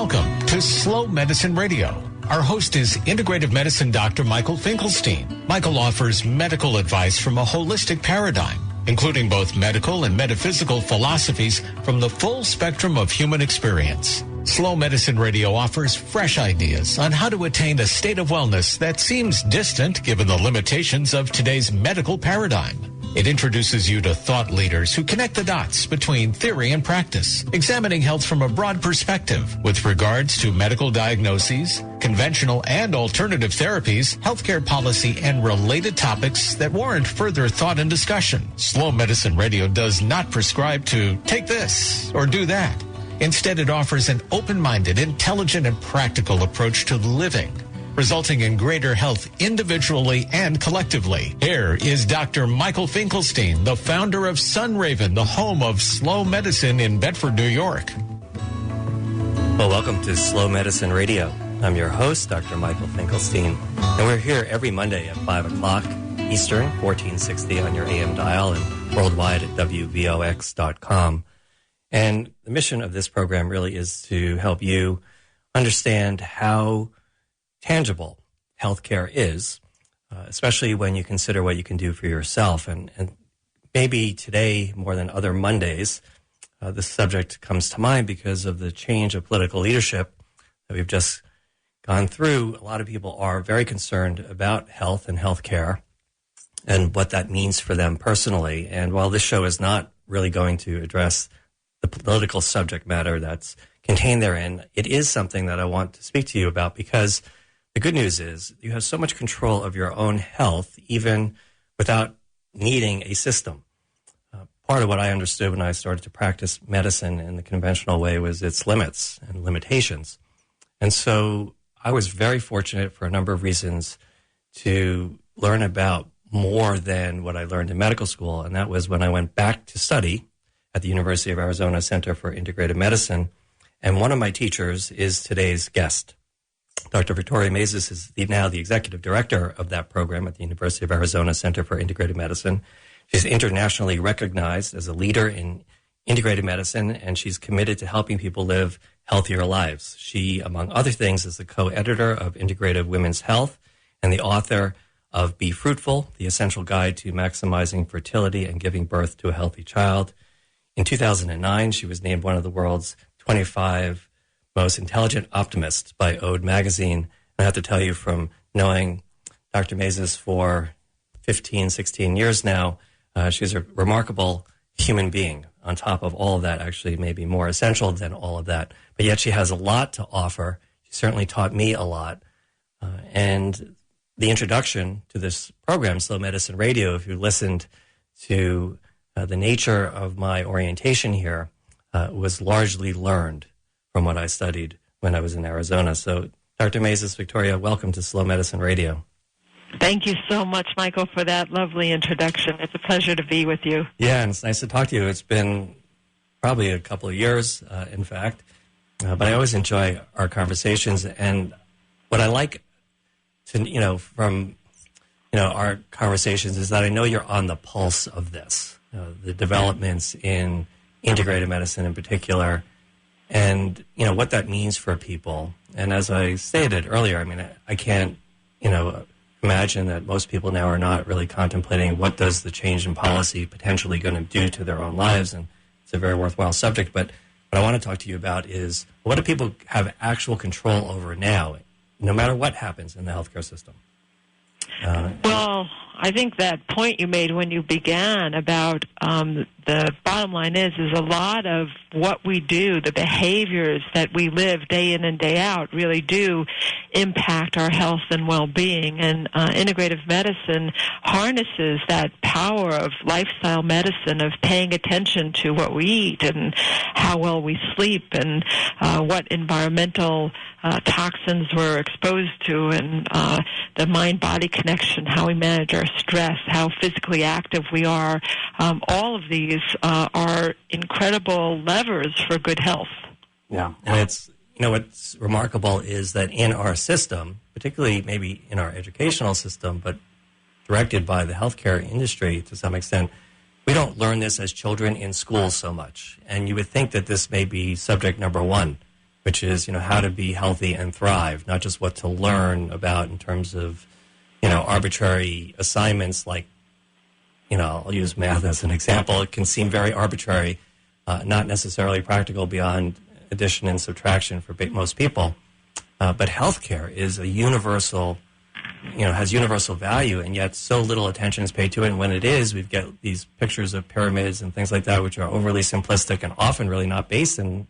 Welcome to Slow Medicine Radio. Our host is Integrative Medicine Dr. Michael Finkelstein. Michael offers medical advice from a holistic paradigm, including both medical and metaphysical philosophies from the full spectrum of human experience. Slow Medicine Radio offers fresh ideas on how to attain a state of wellness that seems distant given the limitations of today's medical paradigm. It introduces you to thought leaders who connect the dots between theory and practice, examining health from a broad perspective with regards to medical diagnoses, conventional and alternative therapies, healthcare policy, and related topics that warrant further thought and discussion. Slow Medicine Radio does not prescribe to take this or do that. Instead, it offers an open-minded, intelligent, and practical approach to living, resulting in greater health individually and collectively. Here is Dr. Michael Finkelstein, the founder of Sunraven, the home of slow medicine in Bedford, New York. Well, welcome to Slow Medicine Radio. I'm your host, Dr. Michael Finkelstein, and we're here every Monday at 5 o'clock Eastern, 1460 on your AM dial, and worldwide at WVOX.com. And the mission of this program really is to help you understand how tangible healthcare is, especially when you consider what you can do for yourself. And maybe today, more than other Mondays, this subject comes to mind because of the change of political leadership that we've just gone through. A lot of people are very concerned about health and healthcare and what that means for them personally. And while this show is not really going to address the political subject matter that's contained therein, it is something that I want to speak to you about because the good news is you have so much control of your own health, even without needing a system. Part of what I understood when I started to practice medicine in the conventional way was its limits and limitations. And so I was very fortunate for a number of reasons to learn about more than what I learned in medical school. And that was when I went back to study at the University of Arizona Center for Integrative Medicine. And one of my teachers is today's guest. Dr. Victoria Maizes is now the executive director of that program at the University of Arizona Center for Integrative Medicine. She's internationally recognized as a leader in integrative medicine, and she's committed to helping people live healthier lives. She, among other things, is the co-editor of Integrative Women's Health and the author of Be Fruitful, the Essential Guide to Maximizing Fertility and Giving Birth to a Healthy Child. In 2009, she was named one of the world's 25 most intelligent optimists by Ode magazine. And I have to tell you, from knowing Dr. Maizes for 15, 16 years now, she's a remarkable human being. On top of all of that, actually maybe more essential than all of that. But yet she has a lot to offer. She certainly taught me a lot. And the introduction to this program, Slow Medicine Radio, if you listened to the nature of my orientation here, was largely learned from what I studied when I was in Arizona. So, Dr. Maizes, Victoria, welcome to Slow Medicine Radio. Thank you so much, Michael, for that lovely introduction. It's a pleasure to be with you. Yeah, and it's nice to talk to you. It's been probably a couple of years, in fact, but I always enjoy our conversations. And what I like to, from, our conversations is that I know you're on the pulse of this, the developments in integrative medicine in particular, and, what that means for people. And as I stated earlier, I can't, imagine that most people now are not really contemplating what does the change in policy potentially going to do to their own lives. And it's a very worthwhile subject. But what I want to talk to you about is, what do people have actual control over now, no matter what happens in the healthcare system? Well, I think that point you made when you began about the bottom line is a lot of what we do, the behaviors that we live day in and day out really do impact our health and well-being. And integrative medicine harnesses that power of lifestyle medicine, of paying attention to what we eat and how well we sleep and what environmental toxins we're exposed to, and the mind-body connection, how we manage our stress, how physically active we are. All of these are incredible levers for good health. Yeah, and it's, what's remarkable is that in our system, particularly maybe in our educational system, but directed by the healthcare industry to some extent, we don't learn this as children in school so much. And you would think that this may be subject number one which is, how to be healthy and thrive, not just what to learn about in terms of, arbitrary assignments like, I'll use math as an example. It can seem very arbitrary, not necessarily practical beyond addition and subtraction for most people. But healthcare is a universal, has universal value, and yet so little attention is paid to it. And when it is, we've got these pictures of pyramids and things like that, which are overly simplistic and often really not based in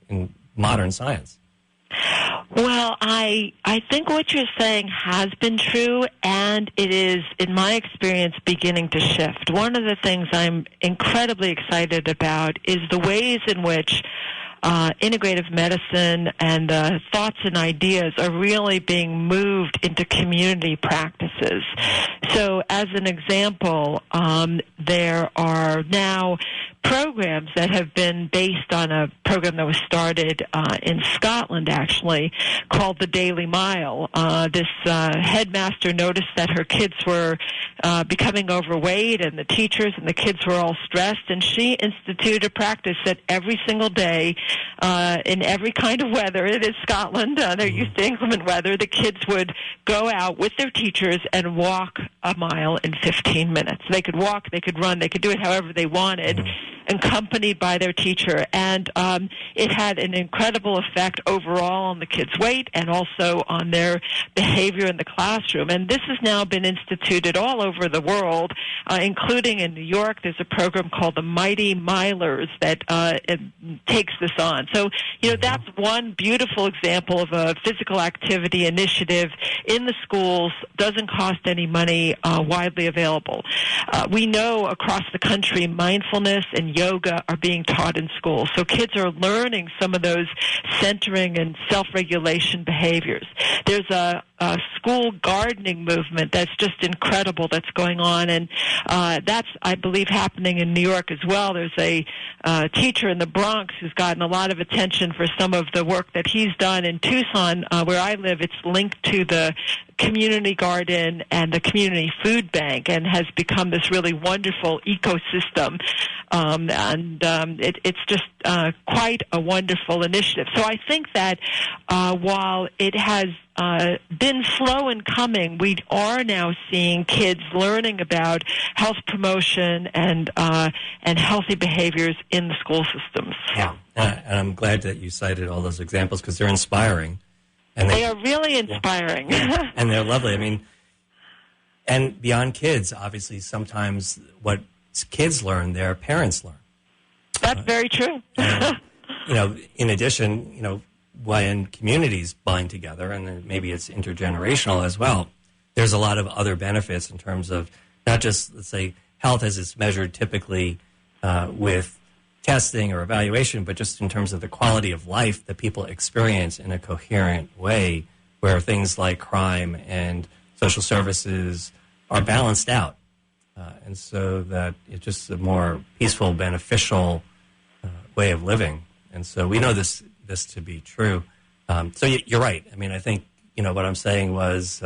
modern science. Well, I think what you're saying has been true, and it is, in my experience, beginning to shift. One of the things I'm incredibly excited about is the ways in which integrative medicine and the thoughts and ideas are really being moved into community practices. So as an example, there are now programs that have been based on a program that was started in Scotland, actually, called the Daily Mile. This headmaster noticed that her kids were becoming overweight, and the teachers and the kids were all stressed, and she instituted a practice that every single day, in every kind of weather, it is Scotland, they're used to inclement weather, the kids would go out with their teachers and walk a mile in 15 minutes. They could walk, they could run, they could do it however they wanted, accompanied by their teacher. And it had an incredible effect overall on the kids' weight and also on their behavior in the classroom. And this has now been instituted all over the world, including in New York. There's a program called the Mighty Milers that takes this on. So, that's one beautiful example of a physical activity initiative in the schools, doesn't cost any money, widely available. We know across the country mindfulness and yoga are being taught in schools. So kids are learning some of those centering and self-regulation behaviors. There's a school gardening movement that's just incredible that's going on, and that's, I believe, happening in New York as well. There's a teacher in the Bronx who's gotten a lot of attention for some of the work that he's done in Tucson, where I live. It's linked to the community garden and the community food bank and has become this really wonderful ecosystem. It's just quite a wonderful initiative. So I think that while it has been slow in coming, we are now seeing kids learning about health promotion and healthy behaviors in the school systems. Yeah, and I'm glad that you cited all those examples because they're inspiring. And they are really inspiring. Yeah. And they're lovely. I mean, and beyond kids, obviously, sometimes what kids learn, their parents learn. That's very true. And, in addition, when communities bind together, and then maybe it's intergenerational as well, there's a lot of other benefits in terms of not just, let's say, health as it's measured typically with testing or evaluation, but just in terms of the quality of life that people experience in a coherent way where things like crime and social services are balanced out. And so that it's just a more peaceful, beneficial way of living. And so we know this to be true. So you're right. I mean, I think, what I'm saying was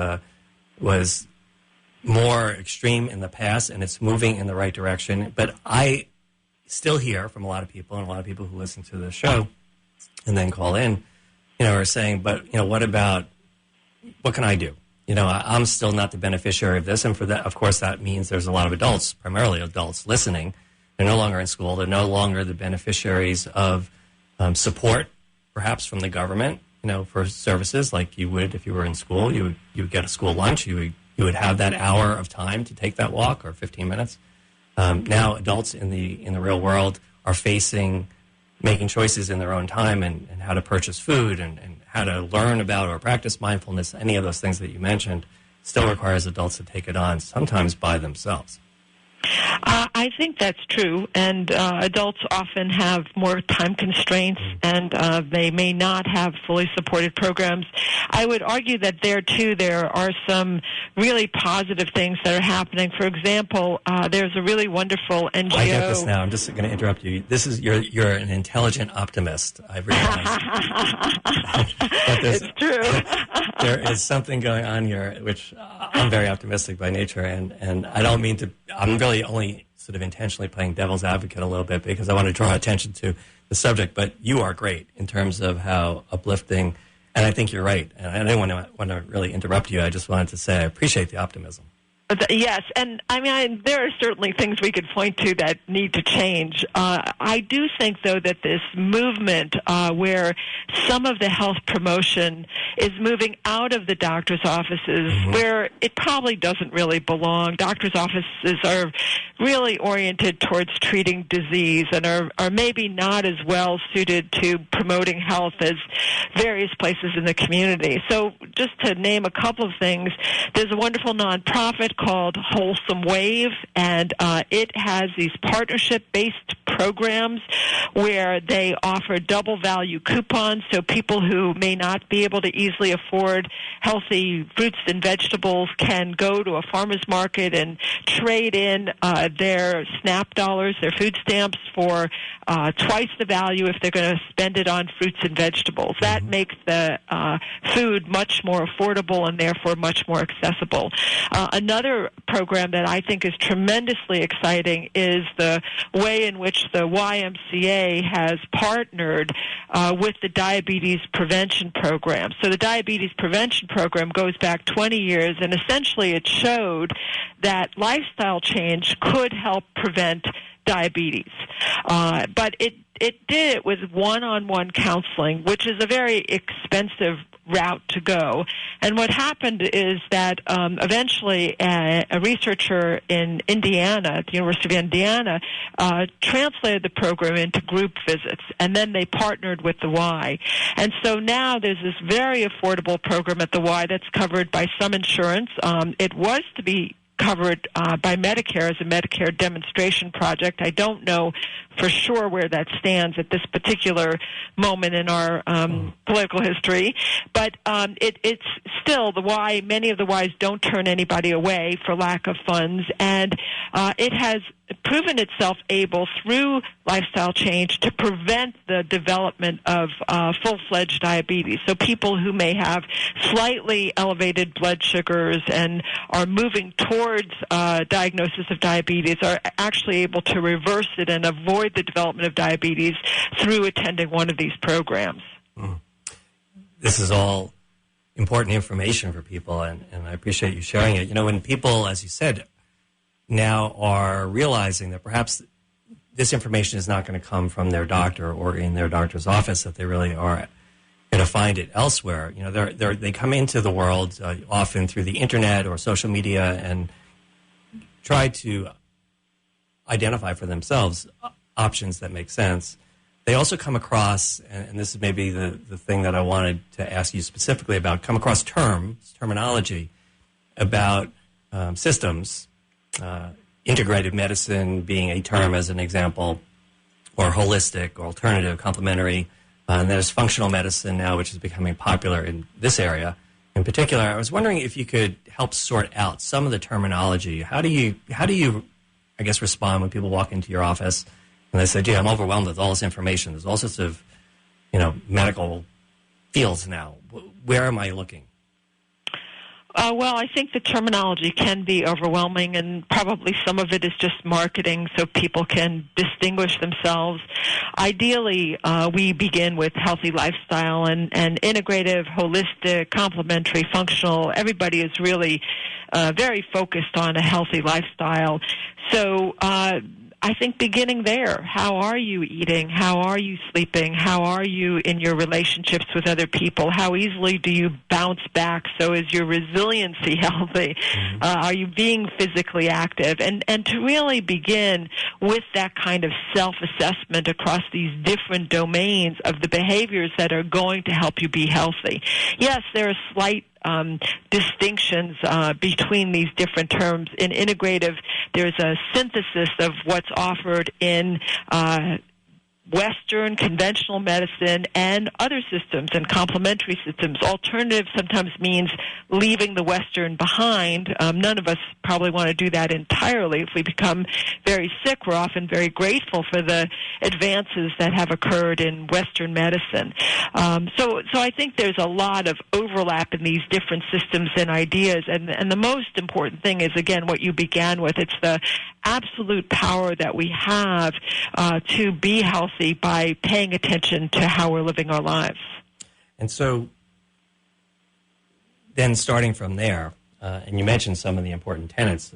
more extreme in the past, and it's moving in the right direction. But I still hear from a lot of people, and a lot of people who listen to the show and then call in, are saying, but, what can I do? I'm still not the beneficiary of this. And for that, of course, that means there's a lot of adults, primarily adults, listening. They're no longer in school. They're no longer the beneficiaries of support, perhaps from the government, for services like you would if you were in school. You would get a school lunch. You would have that hour of time to take that walk or 15 minutes. Now adults in the real world are making choices in their own time and how to purchase food and how to learn about or practice mindfulness. Any of those things that you mentioned still requires adults to take it on, sometimes by themselves. I think that's true, and adults often have more time constraints, and they may not have fully supported programs. I would argue that there are some really positive things that are happening. For example, there's a really wonderful NGO. I get this now. I'm just going to interrupt you. This is you're an intelligent optimist. I realize. It's true. There is something going on here, which I'm very optimistic by nature, and I don't mean to. I'm really only sort of intentionally playing devil's advocate a little bit because I want to draw attention to the subject, but you are great in terms of how uplifting, and I think you're right. And I didn't want to really interrupt you. I just wanted to say I appreciate the optimism. Yes, and I mean, there are certainly things we could point to that need to change. I do think, though, that this movement where some of the health promotion is moving out of the doctor's offices where it probably doesn't really belong. Doctor's offices are really oriented towards treating disease and are maybe not as well suited to promoting health as various places in the community. So just to name a couple of things, there's a wonderful nonprofit called Wholesome Wave, and it has these partnership-based programs where they offer double value coupons, so people who may not be able to easily afford healthy fruits and vegetables can go to a farmer's market and trade in their SNAP dollars, their food stamps, for twice the value if they're going to spend it on fruits and vegetables. That makes the food much more affordable and therefore much more accessible. Another program that I think is tremendously exciting is the way in which the YMCA has partnered with the Diabetes Prevention Program. So the Diabetes Prevention Program goes back 20 years, and essentially it showed that lifestyle change could help prevent diabetes. But it did it with one-on-one counseling, which is a very expensive route to go. And what happened is that eventually a researcher in Indiana, at the University of Indiana, translated the program into group visits, and then they partnered with the Y. And so now there's this very affordable program at the Y that's covered by some insurance. It was to be covered by Medicare as a Medicare demonstration project. I don't know for sure where that stands at this particular moment in our political history, but it's still the Y. Many of the Ys don't turn anybody away for lack of funds, and it has proven itself able through lifestyle change to prevent the development of full-fledged diabetes. So people who may have slightly elevated blood sugars and are moving towards diagnosis of diabetes are actually able to reverse it and avoid the development of diabetes through attending one of these programs. This is all important information for people, and I appreciate you sharing it. You know, when people, as you said, now are realizing that perhaps this information is not going to come from their doctor or in their doctor's office, that they really are going to find it elsewhere. You know, they come into the world often through the internet or social media and try to identify for themselves options that make sense. They also come across, and this is maybe the thing that I wanted to ask you specifically about, come across terminology about systems, integrative medicine being a term as an example, or holistic, or alternative, complementary. And there's functional medicine now, which is becoming popular in this area. In particular, I was wondering if you could help sort out some of the terminology. How do you, I guess, respond when people walk into your office and they say, gee, I'm overwhelmed with all this information. There's all sorts of, medical fields now. Where am I looking? Well, I think the terminology can be overwhelming, and probably some of it is just marketing so people can distinguish themselves. Ideally, we begin with healthy lifestyle and integrative, holistic, complementary, functional. Everybody is really very focused on a healthy lifestyle. So I think beginning there, how are you eating? How are you sleeping? How are you in your relationships with other people? How easily do you bounce back? So is your resiliency healthy? Are you being physically active? And to really begin with that kind of self-assessment across these different domains of the behaviors that are going to help you be healthy. Yes, there are slight distinctions between these different terms. In integrative, there's a synthesis of what's offered in Western conventional medicine and other systems and complementary systems. Alternative sometimes means leaving the Western behind. None of us probably want to do that entirely. If we become very sick, we're often very grateful for the advances that have occurred in Western medicine. So I think there's a lot of overlap in these different systems and ideas. And the most important thing is, again, what you began with. It's the absolute power that we have to be healthy by paying attention to how we're living our lives. And so then starting from there, and you mentioned some of the important tenets,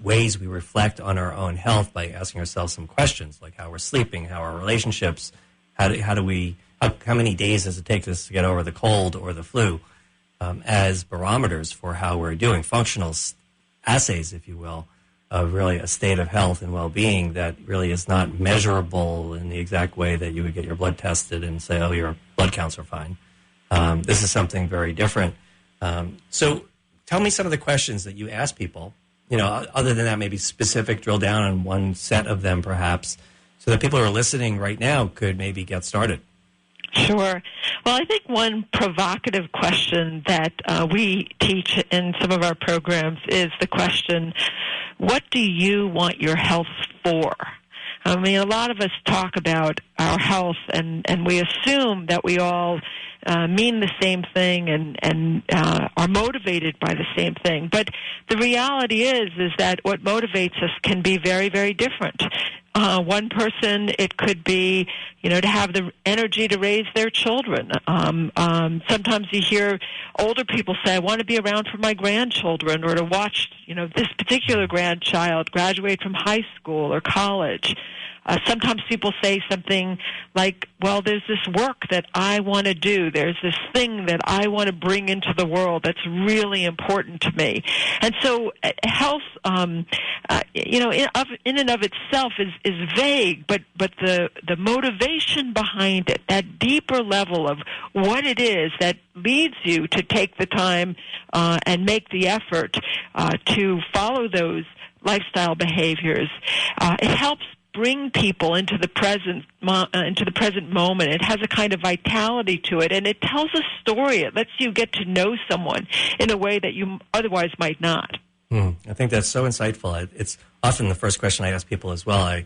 ways we reflect on our own health by asking ourselves some questions, like how we're sleeping, how our relationships, how many days does it take us to get over the cold or the flu, as barometers for how we're doing, functional assays, if you will, of really a state of health and well-being that really is not measurable in the exact way that you would get your blood tested and say, oh, your blood counts are fine. This is something very different. So tell me some of the questions that you ask people, other than that, maybe specific, drill down on one set of them perhaps, so that people who are listening right now could maybe get started. Sure. Well, I think one provocative question that we teach in some of our programs is the question, what do you want your health for? I mean, a lot of us talk about our health, and we assume that we all mean the same thing and are motivated by the same thing. But the reality is that what motivates us can be very, very different. One person, it could be, to have the energy to raise their children. Sometimes you hear older people say, I want to be around for my grandchildren, or to watch, this particular grandchild graduate from high school or college. Sometimes people say something like, well, there's this work that I want to do. There's this thing that I want to bring into the world that's really important to me. And so health, in and of itself is vague, but the motivation behind it, that deeper level of what it is that leads you to take the time and make the effort to follow those lifestyle behaviors, it helps bring people into the present moment. It has a kind of vitality to it, and it tells a story. It lets you get to know someone in a way that you otherwise might not. I think that's so insightful. It's often the first question I ask people as well. I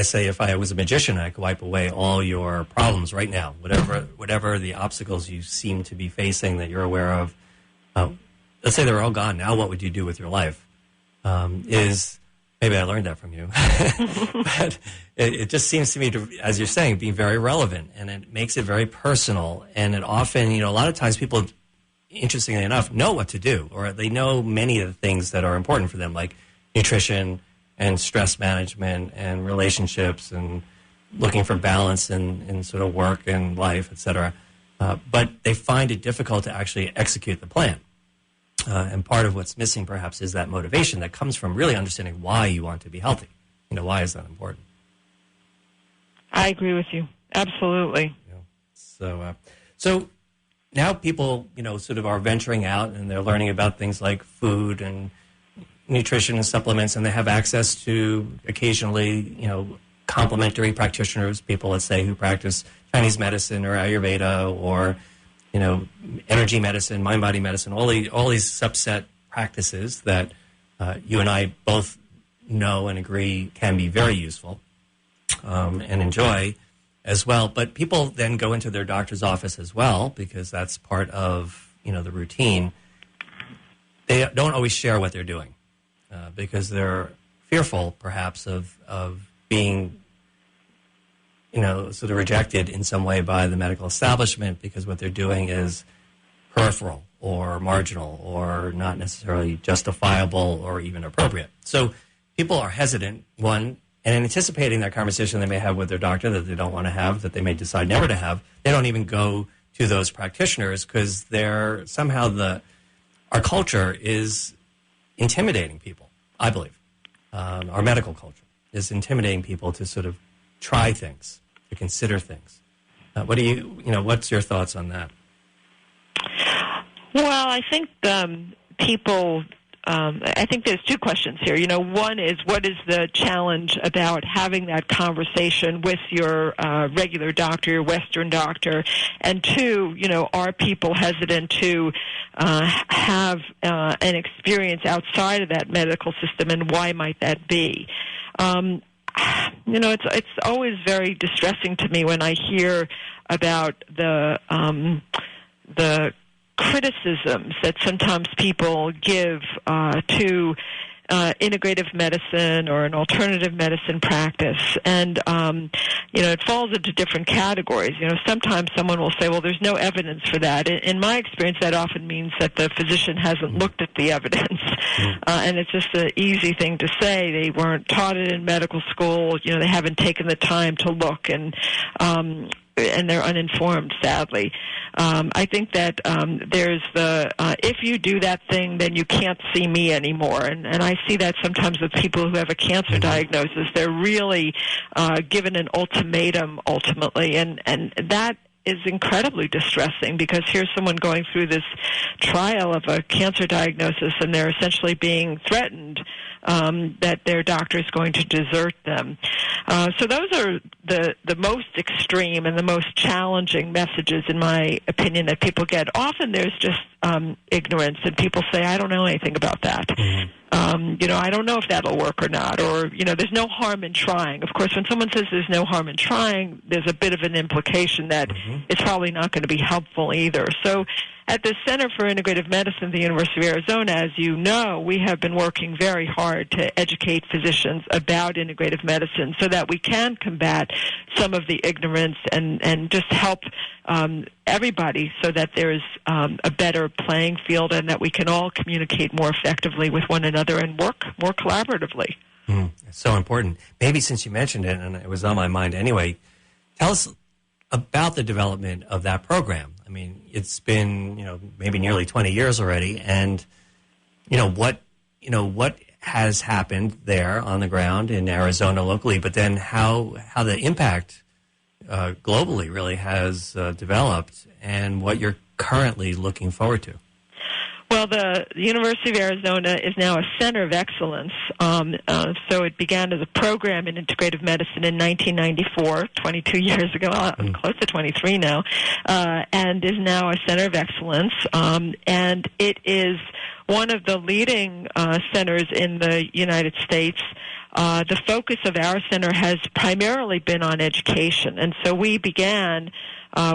say, if I was a magician, I could wipe away all your problems right now, whatever the obstacles you seem to be facing that you're aware of. Let's say they're all gone. Now, what would you do with your life? Maybe I learned that from you. But it just seems to me to, as you're saying, be very relevant, and it makes it very personal. And it often, a lot of times people, interestingly enough, know what to do, or they know many of the things that are important for them, like nutrition and stress management and relationships and looking for balance in sort of work and life, et cetera. But they find it difficult to actually execute the plan. And part of what's missing, perhaps, is that motivation that comes from really understanding why you want to be healthy. Why is that important? I agree with you. Absolutely. So now people, sort of are venturing out and they're learning about things like food and nutrition and supplements, and they have access to occasionally, complementary practitioners, people, let's say, who practice Chinese medicine or Ayurveda or energy medicine, mind-body medicine, all these subset practices that you and I both know and agree can be very useful and enjoy as well. But people then go into their doctor's office as well, because that's part of, the routine. They don't always share what they're doing because they're fearful, perhaps, of being sort of rejected in some way by the medical establishment, because what they're doing is peripheral or marginal or not necessarily justifiable or even appropriate. So people are hesitant, one, and anticipating that conversation they may have with their doctor that they don't want to have, that they may decide never to have. They don't even go to those practitioners because they're somehow our culture is intimidating people, I believe. Our medical culture is intimidating people to sort of try things, to consider things. What's your thoughts on that? Well, I think people I think there's two questions here. One is, what is the challenge about having that conversation with your regular doctor, your Western doctor? And two, are people hesitant to have an experience outside of that medical system, and why might that be? It's always very distressing to me when I hear about the criticisms that sometimes people give to integrative medicine or an alternative medicine practice. And, it falls into different categories. Sometimes someone will say, well, there's no evidence for that. In my experience, that often means that the physician hasn't looked at the evidence. And it's just an easy thing to say. They weren't taught it in medical school. They haven't taken the time to look, and they're uninformed, sadly. I think that there's if you do that thing, then you can't see me anymore. And I see that sometimes with people who have a cancer diagnosis. They're really given an ultimatum, ultimately, and that is incredibly distressing, because here's someone going through this trial of a cancer diagnosis, and they're essentially being threatened that their doctor is going to desert them. So those are the most extreme and the most challenging messages, in my opinion, that people get. Often there's just ignorance, and people say, I don't know anything about that. I don't know if that'll work or not, or, there's no harm in trying. Of course, when someone says there's no harm in trying, there's a bit of an implication that it's probably not going to be helpful either. So at the Center for Integrative Medicine at the University of Arizona, as you know, we have been working very hard to educate physicians about integrative medicine so that we can combat some of the ignorance and just help everybody so that there's a better playing field, and that we can all communicate more effectively with one another and work more collaboratively. It's so important. Maybe since you mentioned it, and it was on my mind anyway, tell us about the development of that program. I mean, it's been, maybe nearly 20 years already, and, what has happened there on the ground in Arizona locally, but then how the impact globally really has developed, and what you're currently looking forward to. Well, the University of Arizona is now a center of excellence. So it began as a program in integrative medicine in 1994, 22 years ago. I'm close to 23 now, and is now a center of excellence. And it is one of the leading centers in the United States. The focus of our center has primarily been on education, and so we began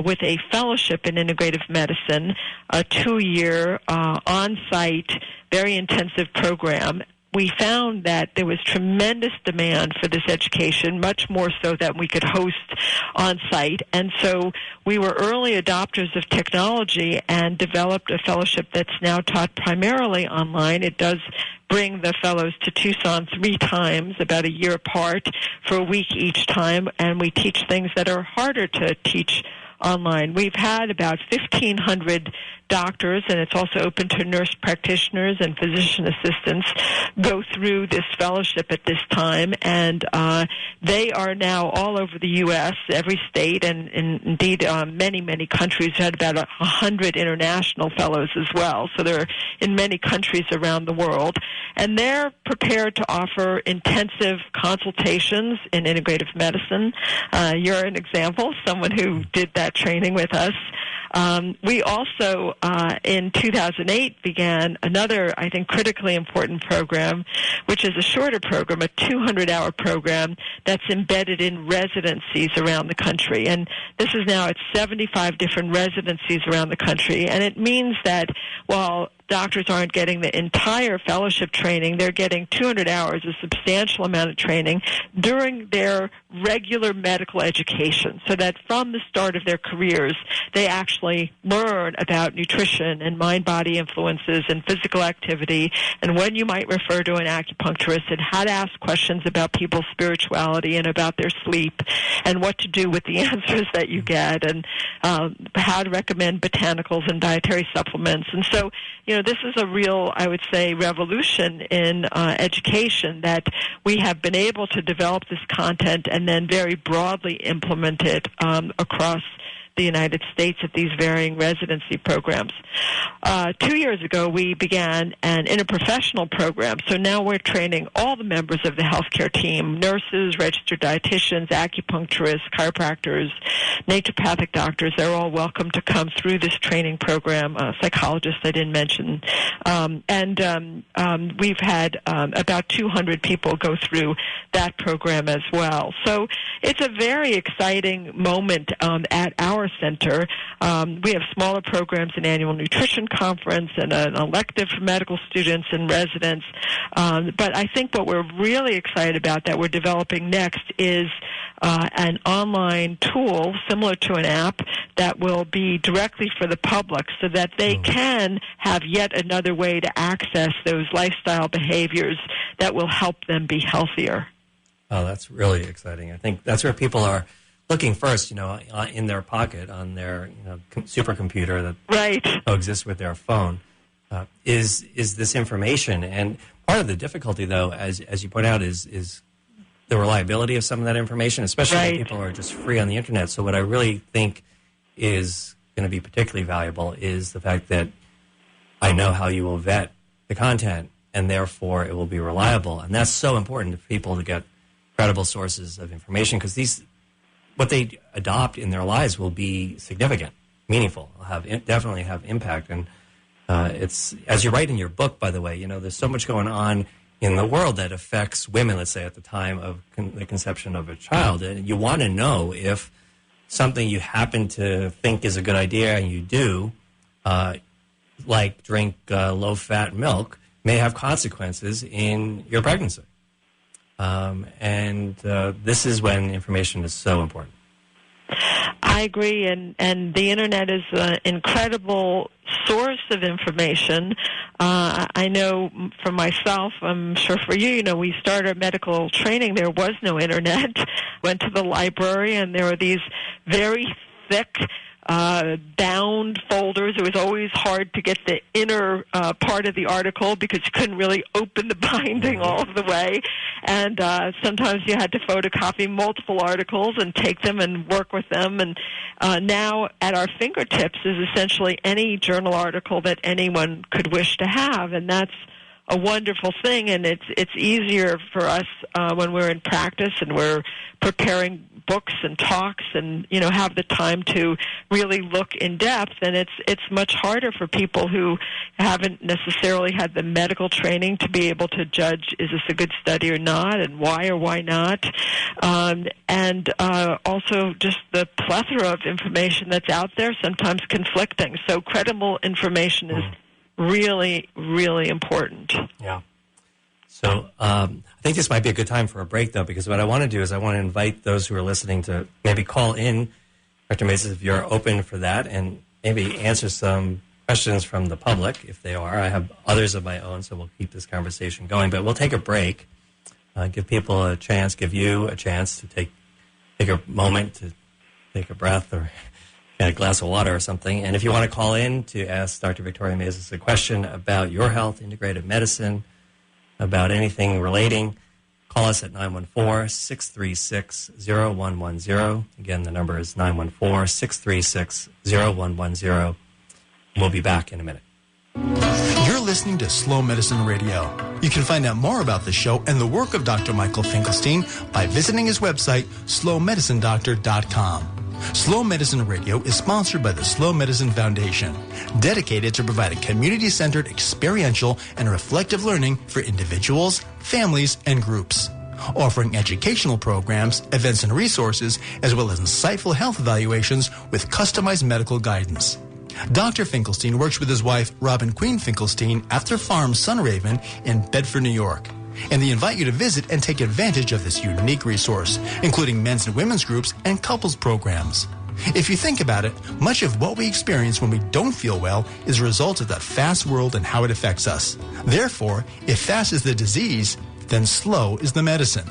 with a fellowship in integrative medicine, a 2-year on-site, very intensive program. We found that there was tremendous demand for this education, much more so than we could host on-site. And so we were early adopters of technology and developed a fellowship that's now taught primarily online. It does bring the fellows to Tucson 3 times, about a year apart, for a week each time, and we teach things that are harder to teach online. We've had about 1,500 doctors, and it's also open to nurse practitioners and physician assistants, go through this fellowship at this time, and they are now all over the U.S., every state, and indeed many, many countries. We've had about 100 international fellows as well, so they're in many countries around the world, and they're prepared to offer intensive consultations in integrative medicine. You're an example, someone who did that training with us. We also, in 2008, began another, I think, critically important program, which is a shorter program, a 200-hour program that's embedded in residencies around the country. And this is now at 75 different residencies around the country. And it means that while doctors aren't getting the entire fellowship training, they're getting 200 hours, a substantial amount of training, during their regular medical education, so that from the start of their careers, they actually learn about nutrition and mind-body influences and physical activity, and when you might refer to an acupuncturist, and how to ask questions about people's spirituality and about their sleep, and what to do with the answers that you get, and how to recommend botanicals and dietary supplements. And so, this is a real, I would say, revolution in education, that we have been able to develop this content and then very broadly implement it across the United States at these varying residency programs. 2 years ago, we began an interprofessional program, so now we're training all the members of the healthcare team, nurses, registered dietitians, acupuncturists, chiropractors, naturopathic doctors. They're all welcome to come through this training program. Psychologists I didn't mention. We've had about 200 people go through that program as well. So it's a very exciting moment at our center. We have smaller programs, an annual nutrition conference and an elective for medical students and residents. But I think what we're really excited about that we're developing next is an online tool similar to an app that will be directly for the public so that they can have yet another way to access those lifestyle behaviors that will help them be healthier. Oh, that's really exciting. I think that's where people are looking first, in their pocket, on their supercomputer that exists with their phone, is this information. And part of the difficulty, though, as you point out, is the reliability of some of that information, especially when people are just free on the Internet. So what I really think is going to be particularly valuable is the fact that I know how you will vet the content, and therefore it will be reliable. And that's so important for people to get credible sources of information, because what they adopt in their lives will be significant, meaningful, definitely have impact. And it's, as you write in your book, by the way, there's so much going on in the world that affects women, let's say, at the time of the conception of a child. And you want to know if something you happen to think is a good idea, and you do, like drink low-fat milk, may have consequences in your pregnancy. This is when information is so important. I agree, and the Internet is an incredible source of information. I know for myself, I'm sure for you, we started medical training. There was no Internet. Went to the library, and there were these very thick bound folders. It was always hard to get the inner part of the article because you couldn't really open the binding all of the way. And sometimes you had to photocopy multiple articles and take them and work with them. And now at our fingertips is essentially any journal article that anyone could wish to have. And that's a wonderful thing, and it's easier for us when we're in practice and we're preparing books and talks and have the time to really look in depth. And it's much harder for people who haven't necessarily had the medical training to be able to judge, is this a good study or not, and why or why not. And also just the plethora of information that's out there, sometimes conflicting. So credible information is really, really important. Yeah. So I think this might be a good time for a break, though, because what I want to do is I want to invite those who are listening to maybe call in, Dr. Maizes, if you're open for that, and maybe answer some questions from the public, if they are. I have others of my own, so we'll keep this conversation going. But we'll take a break, give people a chance, give you a chance to take a moment to take a breath or get a glass of water or something. And if you want to call in to ask Dr. Victoria Maizes a question about your health, integrative medicine, about anything relating, call us at 914-636-0110. Again, the number is 914-636-0110. We'll be back in a minute. You're listening to Slow Medicine Radio. You can find out more about the show and the work of Dr. Michael Finkelstein by visiting his website, slowmedicinedoctor.com. Slow Medicine Radio is sponsored by the Slow Medicine Foundation, dedicated to providing community-centered, experiential, and reflective learning for individuals, families, and groups, offering educational programs, events, and resources, as well as insightful health evaluations with customized medical guidance. Dr. Finkelstein works with his wife, Robin Queen Finkelstein, at their farm, Sunraven, in Bedford, New York. And they invite you to visit and take advantage of this unique resource, including men's and women's groups and couples programs. If you think about it, much of what we experience when we don't feel well is a result of that fast world and how it affects us. Therefore, if fast is the disease, then slow is the medicine.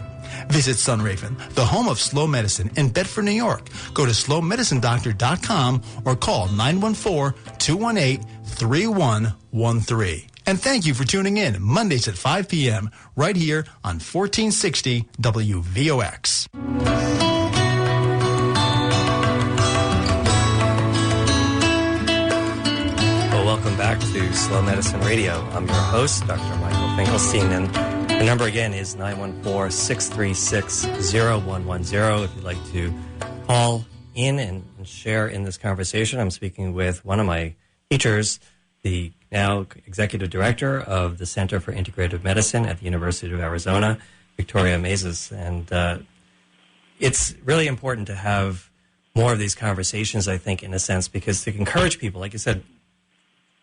Visit Sunraven, the home of slow medicine in Bedford, New York. Go to slowmedicinedoctor.com or call 914-218-3113. And thank you for tuning in Mondays at 5 p.m. right here on 1460 WVOX. to Slow Medicine Radio. I'm your host, Dr. Michael Finkelstein, and the number again is 914-636-0110 if you'd like to call in and share in this conversation. I'm speaking with one of my teachers, the now Executive Director of the Center for Integrative Medicine at the University of Arizona, Victoria Maizes. And it's really important to have more of these conversations, I think, in a sense, because to encourage people, like you said,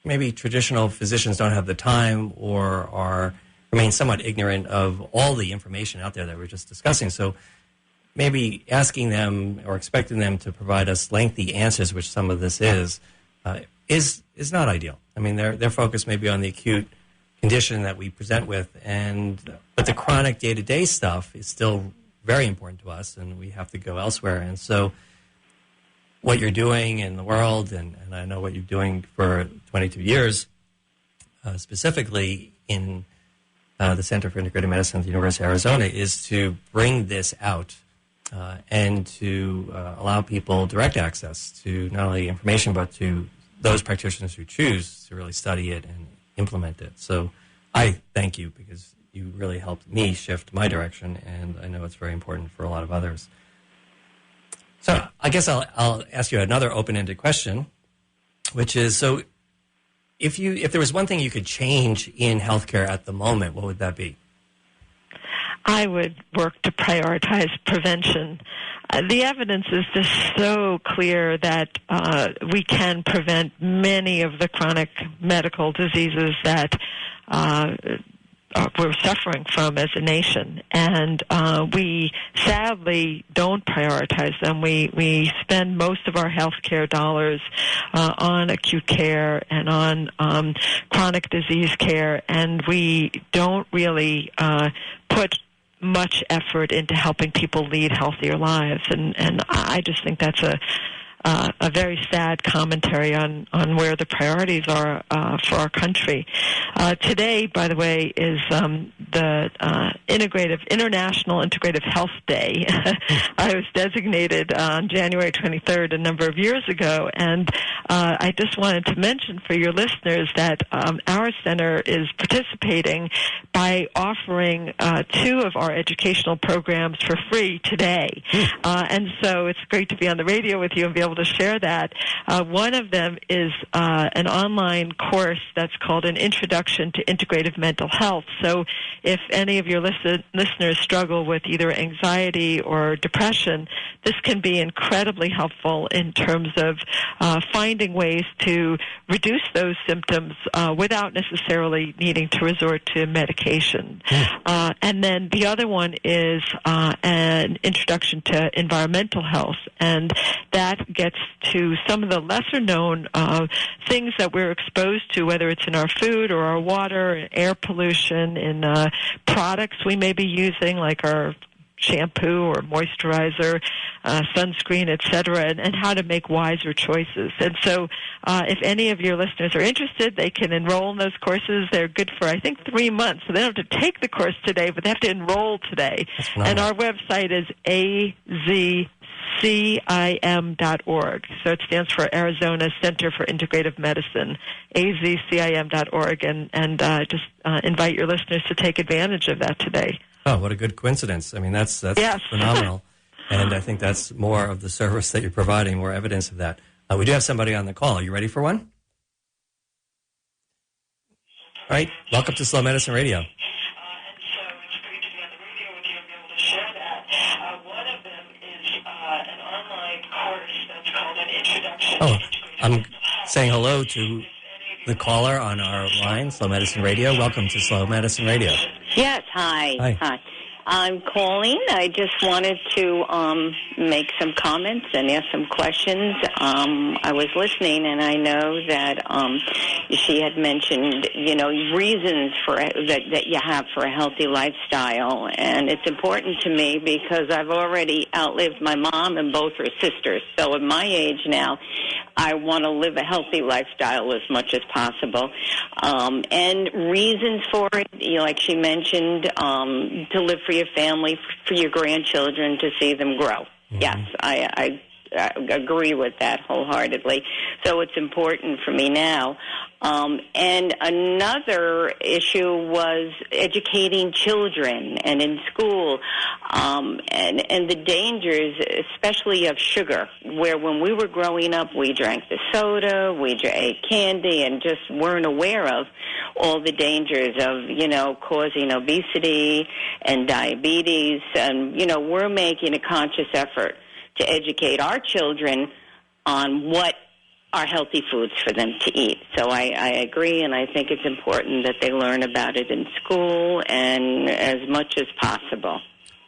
maybe traditional physicians don't have the time or remain somewhat ignorant of all the information out there that we're just discussing. So maybe asking them or expecting them to provide us lengthy answers, which some of this is not ideal. I mean, their focus may be on the acute condition that we present with, but the chronic day-to-day stuff is still very important to us, and we have to go elsewhere. And so what you're doing in the world, and I know what you're doing for 22 years, specifically in the Center for Integrative Medicine at the University of Arizona, is to bring this out and to allow people direct access to not only information, but to those practitioners who choose to really study it and implement it. So I thank you because you really helped me shift my direction, and I know it's very important for a lot of others. So I guess I'll ask you another open-ended question, which is, so if there was one thing you could change in healthcare at the moment, what would that be? I would work to prioritize prevention. The evidence is just so clear that we can prevent many of the chronic medical diseases that we're suffering from as a nation, and we sadly don't prioritize them. We spend most of our health care dollars on acute care and on chronic disease care, and we don't really put much effort into helping people lead healthier lives, and I just think that's a very sad commentary on where the priorities are for our country. Today, by the way, is the International Integrative Health Day. I was designated on January 23rd a number of years ago, and I just wanted to mention for your listeners that our center is participating by offering 2 of our educational programs for free today. And so it's great to be on the radio with you and be able to share that. One of them is an online course that's called An Introduction to Integrative Mental Health. So if any of your listeners struggle with either anxiety or depression, this can be incredibly helpful in terms of finding ways to reduce those symptoms without necessarily needing to resort to medication. And then the other one is an Introduction to Environmental Health, and that gets to some of the lesser-known things that we're exposed to, whether it's in our food or our water, air pollution, in products we may be using, like our shampoo or moisturizer, sunscreen, et cetera, and how to make wiser choices. And so if any of your listeners are interested, they can enroll in those courses. They're good for, I think, 3 months. So they don't have to take the course today, but they have to enroll today. And our website is azcim.org. So it stands for Arizona Center for Integrative Medicine, azcim.org, and just invite your listeners to take advantage of that today. Oh, what a good coincidence. I mean, that's yes. Phenomenal. And I think that's more of the service that you're providing, more evidence of that. We do have somebody on the call. Are you ready for one? All right. Welcome to Slow Medicine Radio. Oh, I'm saying hello to the caller on our line, Slow Medicine Radio. Welcome to Slow Medicine Radio. Yes, hi. Hi. I'm calling. I just wanted to make some comments and ask some questions. I was listening, and I know that she had mentioned, reasons for that you have for a healthy lifestyle, and it's important to me because I've already outlived my mom and both her sisters. So at my age now, I want to live a healthy lifestyle as much as possible. And reasons for it, like she mentioned, to live for your family, for your grandchildren, to see them grow. Mm-hmm. Yes, I agree with that wholeheartedly. So it's important for me now. And another issue was educating children and in school, and the dangers, especially of sugar, where when we were growing up, we drank the soda, we ate candy, and just weren't aware of all the dangers of, causing obesity and diabetes. And, we're making a conscious effort to educate our children on what are healthy foods for them to eat. So I agree, and I think it's important that they learn about it in school and as much as possible.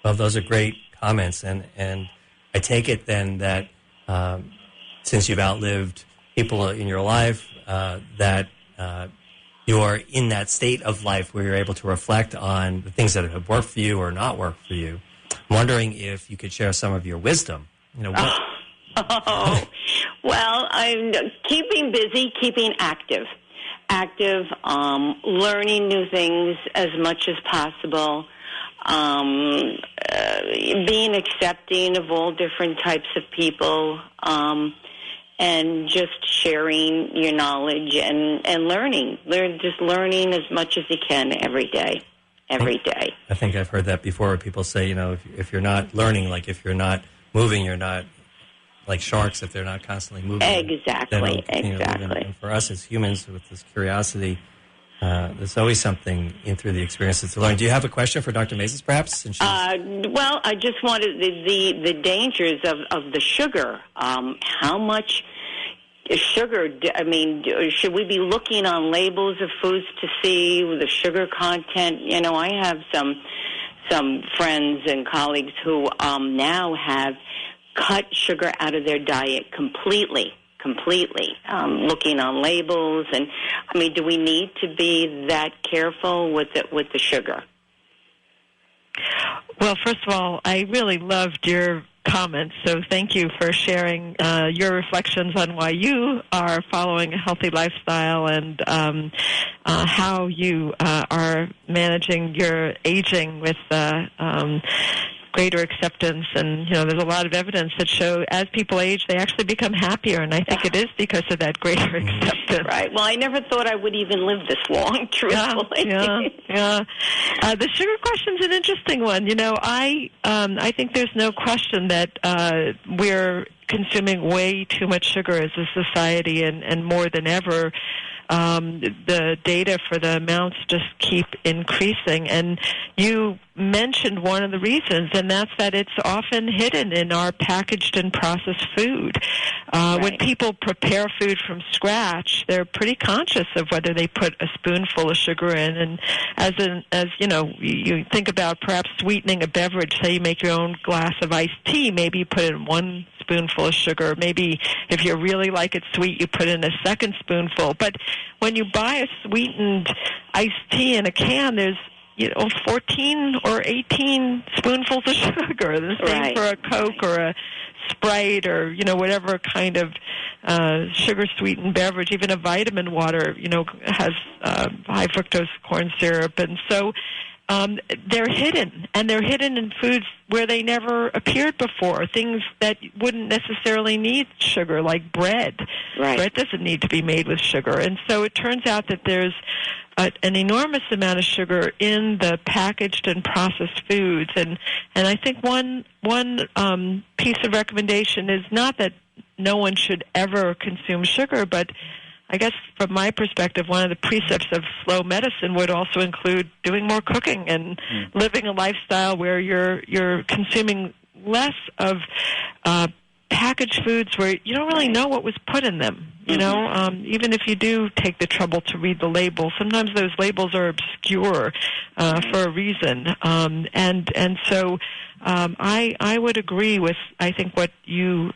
Well, those are great comments, and I take it then that since you've outlived people in your life, that you're in that state of life where you're able to reflect on the things that have worked for you or not worked for you. I'm wondering if you could share some of your wisdom. Well, I'm keeping busy, keeping active, learning new things as much as possible, being accepting of all different types of people, and just sharing your knowledge and learning. Just learning as much as you can every day. I think I've heard that before, where people say, if you're not learning, like if you're not moving, you're not like sharks if they're not constantly moving. Exactly. And for us as humans with this curiosity, there's always something in through the experiences to learn. Do you have a question for Dr. Maizes, perhaps? Well, I just wanted the dangers of the sugar. How much sugar, should we be looking on labels of foods to see the sugar content? I have some friends and colleagues who now have cut sugar out of their diet completely, looking on labels. And, do we need to be that careful with the sugar? Well, first of all, I really loved your comments, so thank you for sharing your reflections on why you are following a healthy lifestyle and how you are managing your aging with greater acceptance. And, there's a lot of evidence that show as people age, they actually become happier, and I think it is because of that greater acceptance. Right. Well, I never thought I would even live this long, truthfully. Yeah. The sugar question's an interesting one. I think there's no question that we're consuming way too much sugar as a society, and more than ever, the data for the amounts just keep increasing. And you mentioned one of the reasons, and that's that it's often hidden in our packaged and processed food. When people prepare food from scratch, they're pretty conscious of whether they put a spoonful of sugar in. And as you think about perhaps sweetening a beverage, say you make your own glass of iced tea, maybe you put in one spoonful of sugar. Maybe if you really like it sweet, you put in a second spoonful. But when you buy a sweetened iced tea in a can, there's 14 or 18 spoonfuls of sugar. The same for a Coke or a Sprite or whatever kind of sugar-sweetened beverage. Even a vitamin water, has high fructose corn syrup, and so they're hidden, and they're hidden in foods where they never appeared before. Things that wouldn't necessarily need sugar, like bread. Right. Bread doesn't need to be made with sugar, and so it turns out that there's an enormous amount of sugar in the packaged and processed foods, and I think one piece of recommendation is not that no one should ever consume sugar, but I guess from my perspective, one of the precepts of slow medicine would also include doing more cooking and living a lifestyle where you're consuming less of packaged foods where you don't really know what was put in them. Even if you do take the trouble to read the labels, sometimes those labels are obscure for a reason. And so I would agree with, I think, what you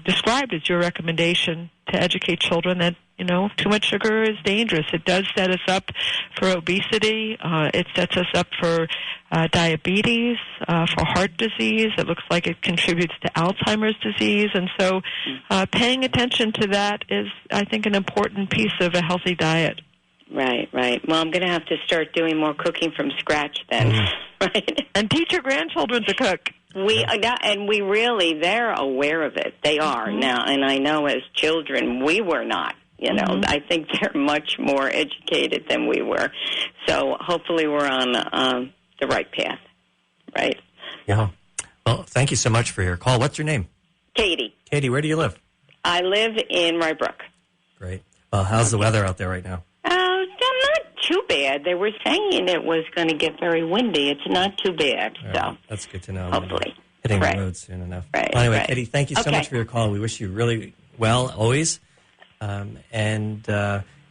described as your recommendation to educate children that, too much sugar is dangerous. It does set us up for obesity. It sets us up for diabetes, for heart disease. It looks like it contributes to Alzheimer's disease. And so paying attention to that is, I think, an important piece of a healthy diet. Right. Well, I'm going to have to start doing more cooking from scratch then. Right. And teach your grandchildren to cook. we really, they're aware of it. They are now, and I know as children we were not. You know, I think they're much more educated than we were. So hopefully we're on the right path, right? Yeah. Well, thank you so much for your call. What's your name? Katie. Katie, where do you live? I live in Rybrook. Great. Well, how's the weather out there right now? Not too bad. They were saying it was going to get very windy. It's not too bad. Right. So that's good to know. Hopefully. Hitting the road soon enough. Right. Well, anyway, right. Katie, thank you so much for your call. We wish you really well always. And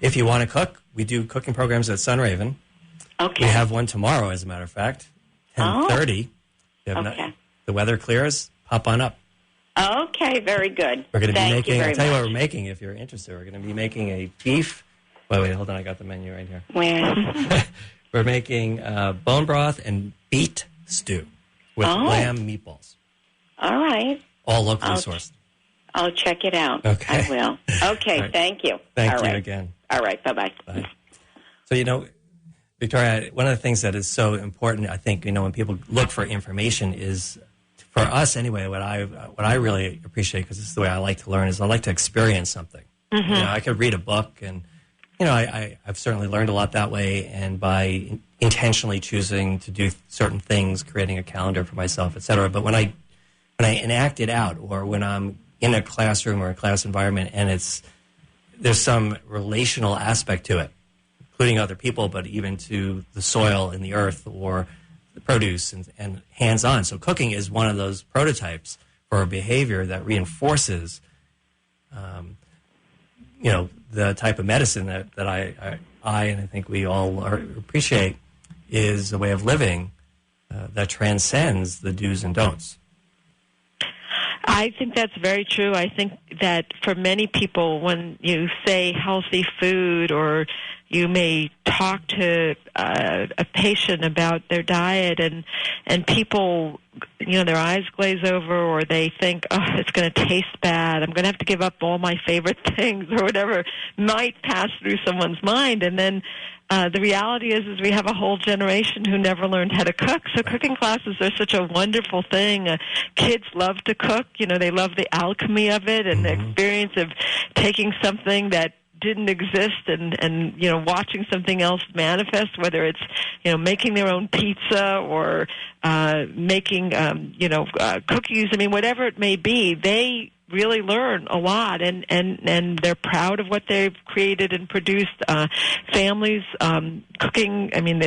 if you want to cook, we do cooking programs at Sunraven. Okay. We have one tomorrow, as a matter of fact, 10:30. Okay. The weather clears, pop on up. Okay, very good. We're going to be making, I'll tell you much. what we're making if you're interested. We're going to be making a beef. Wait, hold on. I got the menu right here. Where? We're making bone broth and beet stew with lamb meatballs. All right. All locally sourced. I'll check it out. Okay. I will. Okay, Right. Thank you. Thank All you right. again. All right, bye-bye. Bye. So, Victoria, one of the things that is so important, I think, when people look for information is, for us anyway, what I really appreciate, because this is the way I like to learn, is I like to experience something. I could read a book, and I've certainly learned a lot that way, and by intentionally choosing to do certain things, creating a calendar for myself, etc. But when I enact it out, or when I'm in a classroom or a class environment, and there's some relational aspect to it, including other people, but even to the soil and the earth, or the produce, and hands-on. So cooking is one of those prototypes for a behavior that reinforces, the type of medicine that I and I think we all appreciate, is a way of living that transcends the do's and don'ts. I think that's very true. I think that for many people, when you say healthy food, or you may talk to a patient about their diet, and people, their eyes glaze over, or they think, oh, it's going to taste bad, I'm going to have to give up all my favorite things, or whatever might pass through someone's mind. And then the reality is we have a whole generation who never learned how to cook. So cooking classes are such a wonderful thing. Kids love to cook. They love the alchemy of it, and the experience of taking something that didn't exist and watching something else manifest, whether it's making their own pizza, or making cookies. I mean, whatever it may be, they really learn a lot, and they're proud of what they've created and produced. Families cooking, I mean,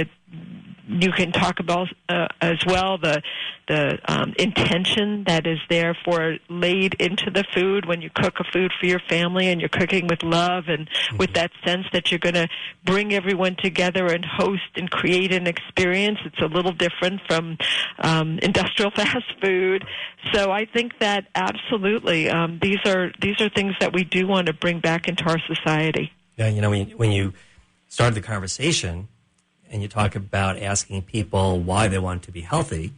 you can talk about as well the intention that is therefore laid into the food when you cook a food for your family, and you're cooking with love and with that sense that you're going to bring everyone together and host and create an experience. It's a little different from industrial fast food. So I think that absolutely these are things that we do want to bring back into our society. Yeah, when you started the conversation, and you talk about asking people why they want to be healthy,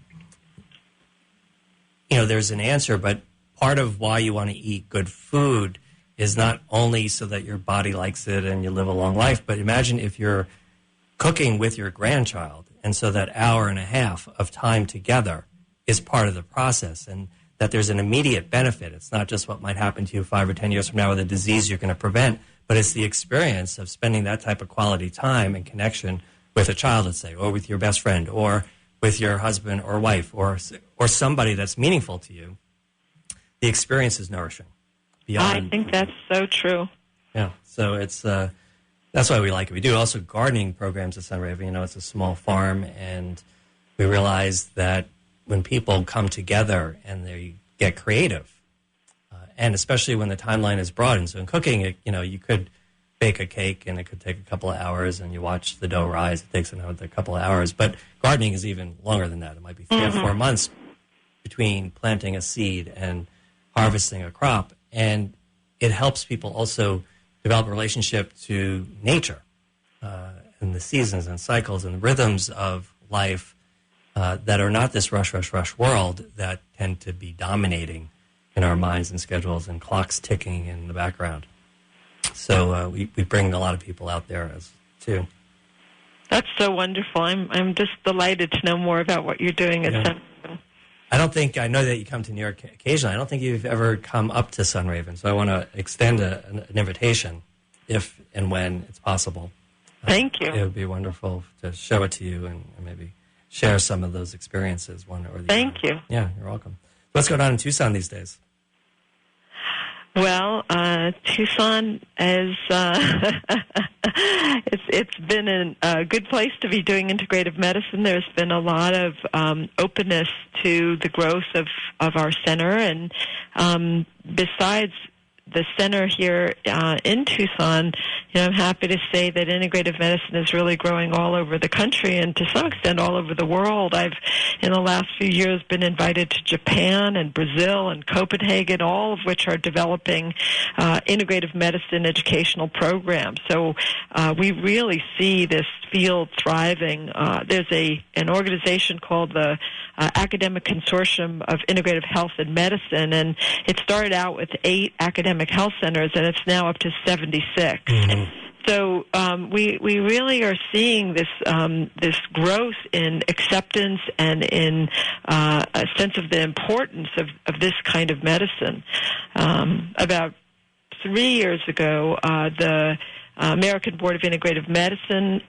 there's an answer, but part of why you want to eat good food is not only so that your body likes it and you live a long life, but imagine if you're cooking with your grandchild, and so that hour and a half of time together is part of the process, and that there's an immediate benefit. It's not just what might happen to you 5 or 10 years from now with a disease you're going to prevent, but it's the experience of spending that type of quality time and connection with a child, let's say, or with your best friend, or with your husband or wife, or somebody that's meaningful to you. The experience is nourishing. Beyond, I think that's so true. Yeah, so it's that's why we like it. We do also gardening programs at Sunraven. It's a small farm, and we realize that when people come together and they get creative, and especially when the timeline is broadened. So in cooking, you could bake a cake, and it could take a couple of hours, and you watch the dough rise. It takes another couple of hours. But gardening is even longer than that. It might be 3 or 4 months between planting a seed and harvesting a crop. And it helps people also develop a relationship to nature and the seasons and cycles and rhythms of life that are not this rush, rush, rush world that tend to be dominating in our minds and schedules, and clocks ticking in the background. So we bring a lot of people out there too. That's so wonderful. I'm just delighted to know more about what you're doing at Central. I know that you come to New York occasionally. I don't think you've ever come up to Sunraven, so I want to extend an invitation if and when it's possible. Thank you. It would be wonderful to show it to you and maybe share some of those experiences, one or the other. Thank you. Yeah, you're welcome. What's going on in Tucson these days? Well, Tucson is it's been a good place to be doing integrative medicine. There's been a lot of openness to the growth of our center, and besides the center here in Tucson, I'm happy to say that integrative medicine is really growing all over the country and to some extent all over the world. I've, in the last few years, been invited to Japan and Brazil and Copenhagen, all of which are developing integrative medicine educational programs. So we really see this field thriving. There's an organization called the Academic Consortium of Integrative Health and Medicine, and it started out with 8 academic health centers, and it's now up to 76. Mm-hmm. So we really are seeing this growth in acceptance and in a sense of the importance of this kind of medicine. About 3 years ago, the American Board of Integrative Medicine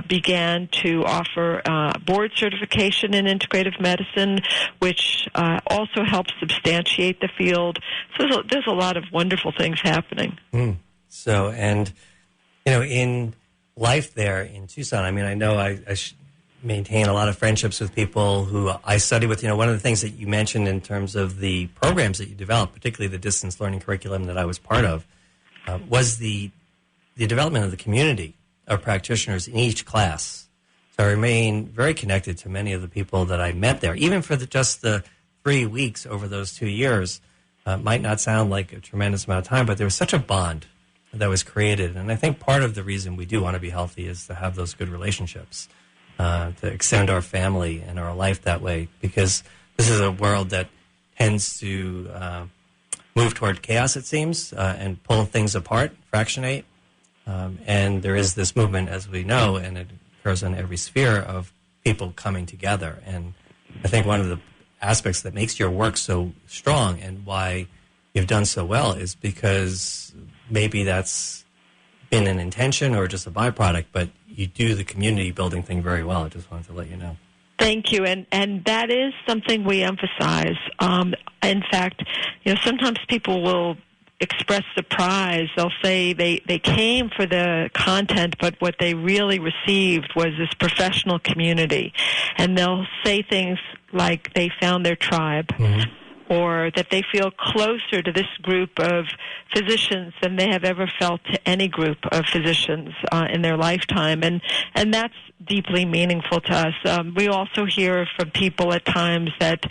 began to offer board certification in integrative medicine, which also helps substantiate the field. So there's a lot of wonderful things happening. So, and, in life there in Tucson, I know I maintain a lot of friendships with people who I study with. One of the things that you mentioned in terms of the programs that you developed, particularly the distance learning curriculum that I was part of, was the development of the community of practitioners in each class. So I remain very connected to many of the people that I met there, even for just the 3 weeks over those 2 years. Might not sound like a tremendous amount of time, but there was such a bond that was created. And I think part of the reason we do want to be healthy is to have those good relationships, to extend our family and our life that way, because this is a world that tends to move toward chaos, it seems, and pull things apart, fractionate. And there is this movement, as we know, and it occurs in every sphere, of people coming together. And I think one of the aspects that makes your work so strong and why you've done so well is because maybe that's been an intention or just a byproduct, but you do the community building thing very well. I just wanted to let you know. Thank you, and that is something we emphasize. In fact, sometimes people will express surprise. They'll say they came for the content, but what they really received was this professional community. And they'll say things like they found their tribe, mm-hmm. or that they feel closer to this group of physicians than they have ever felt to any group of physicians in their lifetime. And that's deeply meaningful to us. We also hear from people at times that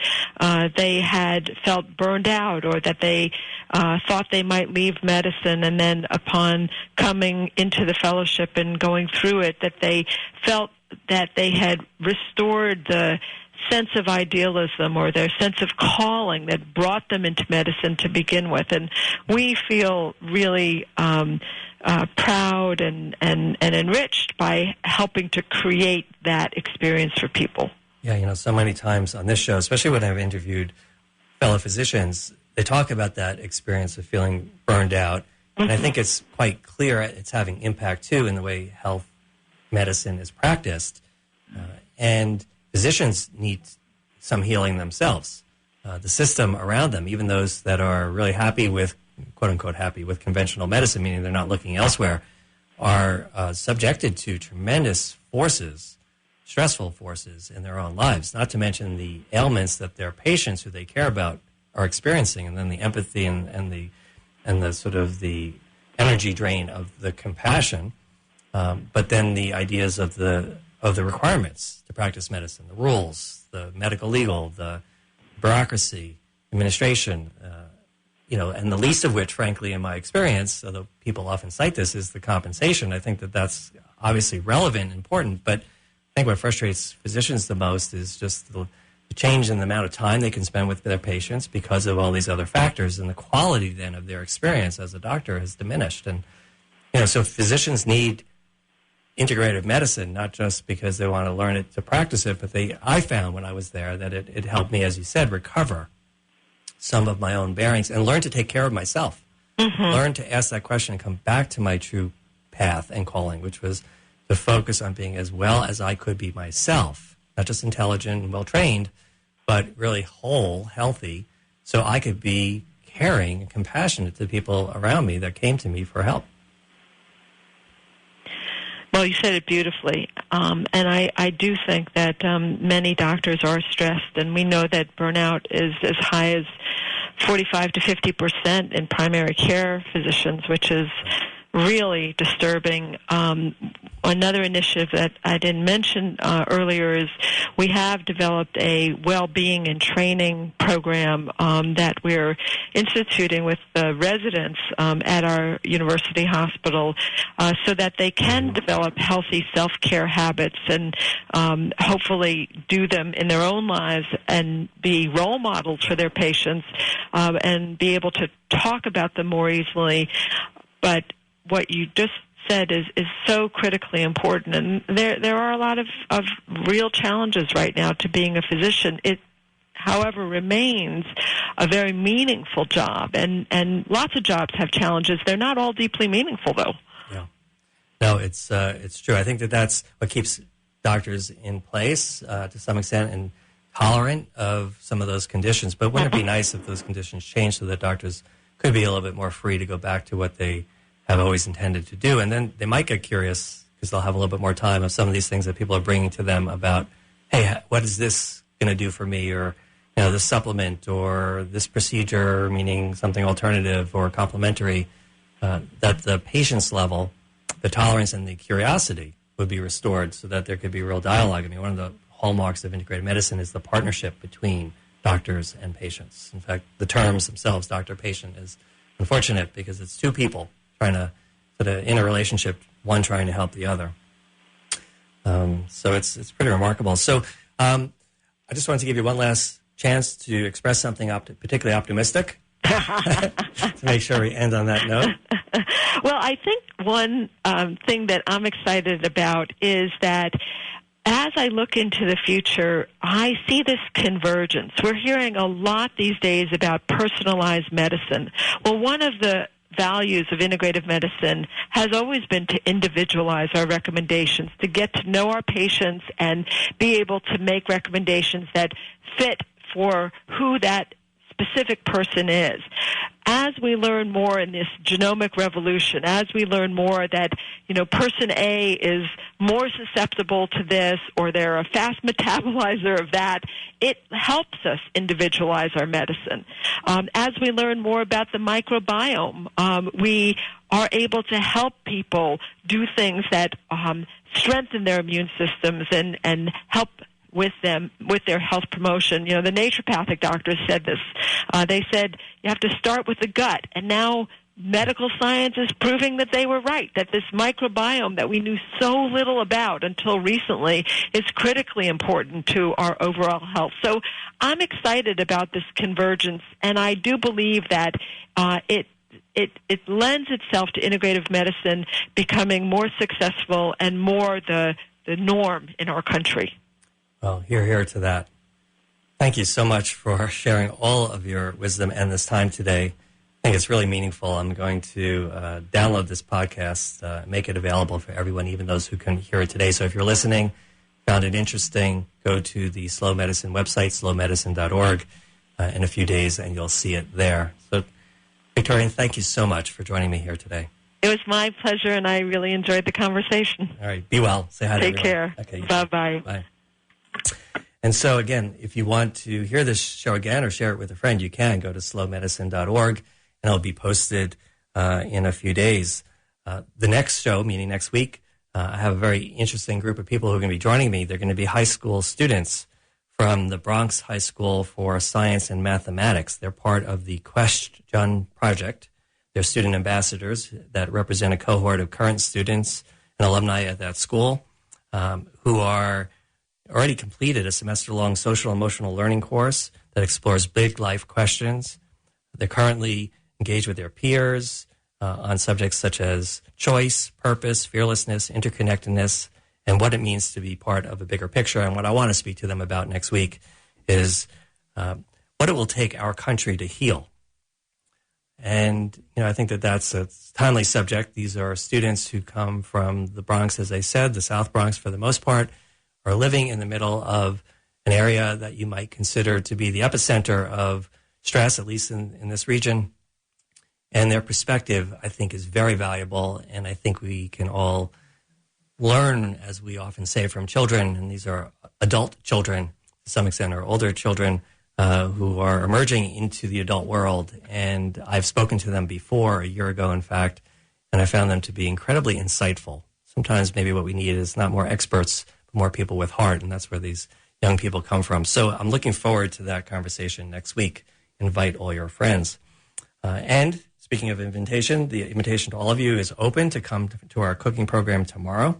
they had felt burned out, or that they thought they might leave medicine, and then upon coming into the fellowship and going through it, that they felt that they had restored the sense of idealism or their sense of calling that brought them into medicine to begin with. And we feel really proud and enriched by helping to create that experience for people. Yeah, so many times on this show, especially when I've interviewed fellow physicians, they talk about that experience of feeling burned out. Mm-hmm. And I think it's quite clear it's having impact, too, in the way health medicine is practiced. And physicians need some healing themselves. The system around them, even those that are really happy with, quote-unquote happy with conventional medicine, meaning they're not looking elsewhere, are subjected to tremendous forces, stressful forces in their own lives, not to mention the ailments that their patients who they care about are experiencing, and then the empathy and the sort of the energy drain of the compassion, but then the ideas of the requirements to practice medicine, the rules, the medical legal, the bureaucracy, administration, and the least of which, frankly, in my experience, although people often cite this, is the compensation. I think that that's obviously relevant and important, but I think what frustrates physicians the most is just the change in the amount of time they can spend with their patients because of all these other factors, and the quality then of their experience as a doctor has diminished. And, so physicians need integrative medicine, not just because they want to learn it to practice it, but I found when I was there that it helped me, as you said, recover some of my own bearings and learn to take care of myself. Mm-hmm. Learn to ask that question and come back to my true path and calling, which was to focus on being as well as I could be myself, not just intelligent and well-trained, but really whole, healthy, so I could be caring and compassionate to people around me that came to me for help. Well, you said it beautifully, and I do think that many doctors are stressed, and we know that burnout is as high as 45 to 50% in primary care physicians, which is really disturbing. Another initiative that I didn't mention earlier is we have developed a well-being and training program that we're instituting with the residents at our university hospital so that they can develop healthy self-care habits and hopefully do them in their own lives and be role models for their patients and be able to talk about them more easily. But what you just said is so critically important, and there are a lot of real challenges right now to being a physician. It, however, remains a very meaningful job, and lots of jobs have challenges. They're not all deeply meaningful, though. Yeah, no, it's true. I think that's what keeps doctors in place to some extent and tolerant of some of those conditions. But wouldn't it be nice if those conditions changed so that doctors could be a little bit more free to go back to what they have always intended to do? And then they might get curious because they'll have a little bit more time of some of these things that people are bringing to them about, hey, what is this going to do for me? Or, this supplement or this procedure, meaning something alternative or complementary, that the patient's level, the tolerance and the curiosity would be restored so that there could be real dialogue. I mean, one of the hallmarks of integrative medicine is the partnership between doctors and patients. In fact, the terms themselves, doctor-patient, is unfortunate because it's two people trying to put in a relationship, one trying to help the other. So it's pretty remarkable. So I just wanted to give you one last chance to express something particularly optimistic to make sure we end on that note. Well, I think one thing that I'm excited about is that as I look into the future, I see this convergence. We're hearing a lot these days about personalized medicine. Well, one of the values of integrative medicine has always been to individualize our recommendations, to get to know our patients and be able to make recommendations that fit for who that specific person is. As we learn more in this genomic revolution, as we learn more that, person A is more susceptible to this or they're a fast metabolizer of that, it helps us individualize our medicine. As we learn more about the microbiome, we are able to help people do things that strengthen their immune systems and help with their health promotion. The naturopathic doctors said this. They said you have to start with the gut, and now medical science is proving that they were right, that this microbiome that we knew so little about until recently is critically important to our overall health. So I'm excited about this convergence, and I do believe that it lends itself to integrative medicine becoming more successful and more the norm in our country. Well, hear to that. Thank you so much for sharing all of your wisdom and this time today. I think it's really meaningful. I'm going to download this podcast, make it available for everyone, even those who couldn't hear it today. So if you're listening, found it interesting, go to the Slow Medicine website, slowmedicine.org, in a few days, and you'll see it there. So, Victoria, thank you so much for joining me here today. It was my pleasure, and I really enjoyed the conversation. All right. Be well. Say hi to everyone. Take care. Okay. Bye-bye. Bye. And so, again, if you want to hear this show again or share it with a friend, you can go to slowmedicine.org, and it'll be posted in a few days. The next show, meaning next week, I have a very interesting group of people who are going to be joining me. They're going to be high school students from the Bronx High School for Science and Mathematics. They're part of the Question Project. They're student ambassadors that represent a cohort of current students and alumni at that school who are already completed a semester-long social-emotional learning course that explores big life questions. They're currently engaged with their peers on subjects such as choice, purpose, fearlessness, interconnectedness, and what it means to be part of a bigger picture. And what I want to speak to them about next week is what it will take our country to heal. And, I think that that's a timely subject. These are students who come from the Bronx, as I said, the South Bronx for the most part, are living in the middle of an area that you might consider to be the epicenter of stress, at least in this region. And their perspective, I think, is very valuable. And I think we can all learn, as we often say, from children. And these are adult children, to some extent, or older children who are emerging into the adult world. And I've spoken to them before, a year ago, in fact, and I found them to be incredibly insightful. Sometimes maybe what we need is not more experts, but more people with heart. And that's where these young people come from. So I'm looking forward to that conversation next week. Invite all your friends. And speaking of invitation, the invitation to all of you is open to come to our cooking program tomorrow.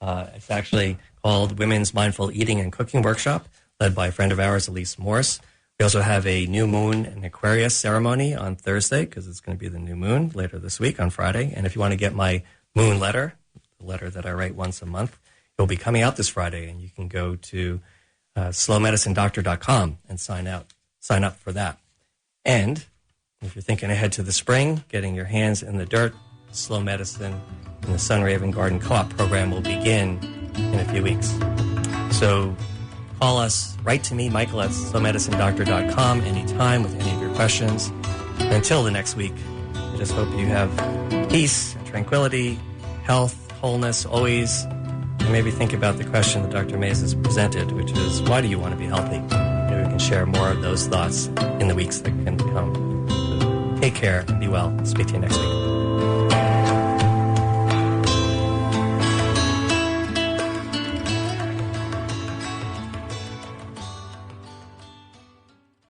It's actually called Women's Mindful Eating and Cooking Workshop, led by a friend of ours, Elise Morse. We also have a new moon and Aquarius ceremony on Thursday, because it's going to be the new moon later this week on Friday. And if you want to get my moon letter, the letter that I write once a month, it will be coming out this Friday, and you can go to slowmedicinedoctor.com and sign up for that. And if you're thinking ahead to the spring, getting your hands in the dirt, Slow Medicine and the Sunraven Garden Co-op program will begin in a few weeks. So call us, write to me, Michael at slowmedicinedoctor.com anytime with any of your questions. And until the next week, I just hope you have peace and tranquility, health, wholeness, always. And maybe think about the question that Dr. Maizes presented, which is, why do you want to be healthy? Maybe we can share more of those thoughts in the weeks that can come. So take care and be well. Speak to you next week.